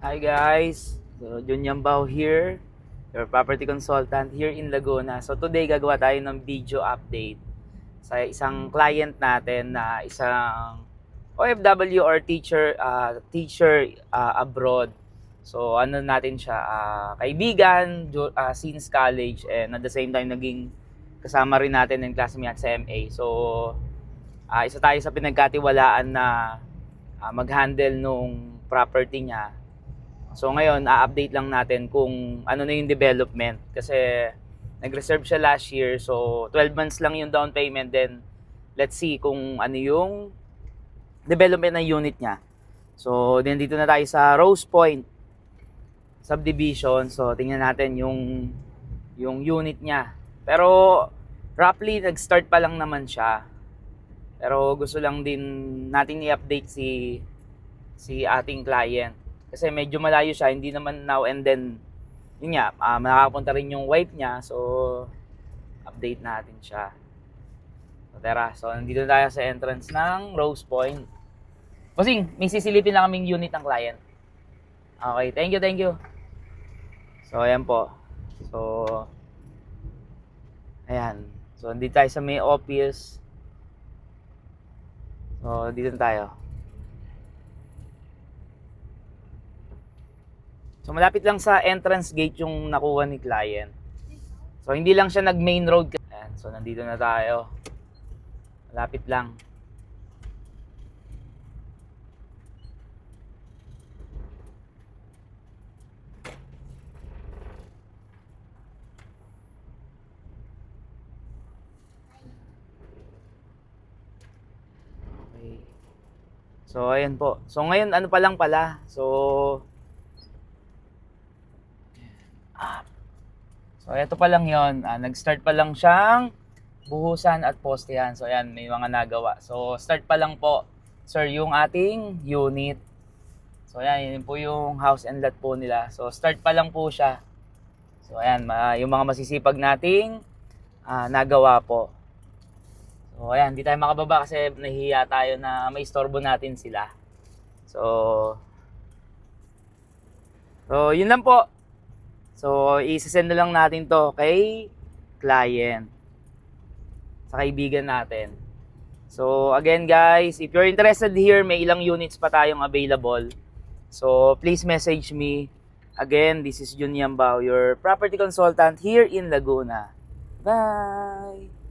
Hi guys, so Jun Yambao here, your property consultant here in Laguna. So today gagawa tayo ng video update sa isang client natin na isang OFW or teacher abroad. So ano natin siya, kaibigan since college, and at the same time naging kasama rin natin ng classmate sa MA. So isa tayo sa pinagkatiwalaan na mag-handle nung property niya. So ngayon, update lang natin kung ano na yung development. Kasi nag-reserve siya last year. So 12 months lang yung down payment. Then let's see kung ano yung development ng unit niya. So then dito na tayo sa Rose Point subdivision. So tingnan natin yung unit niya. Pero roughly nag-start pa lang naman siya. Pero gusto lang din natin i-update si ating client. Kasi medyo malayo siya, hindi naman now and then, yun nga, makakapunta rin yung wife niya, so update natin siya. So tara, so nandito tayo sa entrance ng Rose Point. Bossing, may sisilipin lang kaming unit ng client. Okay, thank you. So ayan po. So, ayan. So nandito tayo sa may office. So dito tayo. So malapit lang sa entrance gate yung nakuha ni client. So hindi lang siya nag-main road. Ayan, so nandito na tayo. Malapit lang. Okay. So ayan po. So ngayon ano pa lang pala. So ito pa lang yon, nag-start pa lang siyang buhusan at postehan. So ayan, may mga nagawa. So start pa lang po, sir, yung ating unit. So ayan, yun po yung house and lot po nila. So start pa lang po siya. So ayan, yung mga masisipag nating nagawa po. So ayan, hindi tayo makababa kasi nahihiya tayo na may istorbo natin sila. So yun lang po. So, isasend na lang natin to kay client, sa kaibigan natin. So, again guys, if you're interested here, may ilang units pa tayong available. So, please message me. Again, this is Jun Yambao, your property consultant here in Laguna. Bye!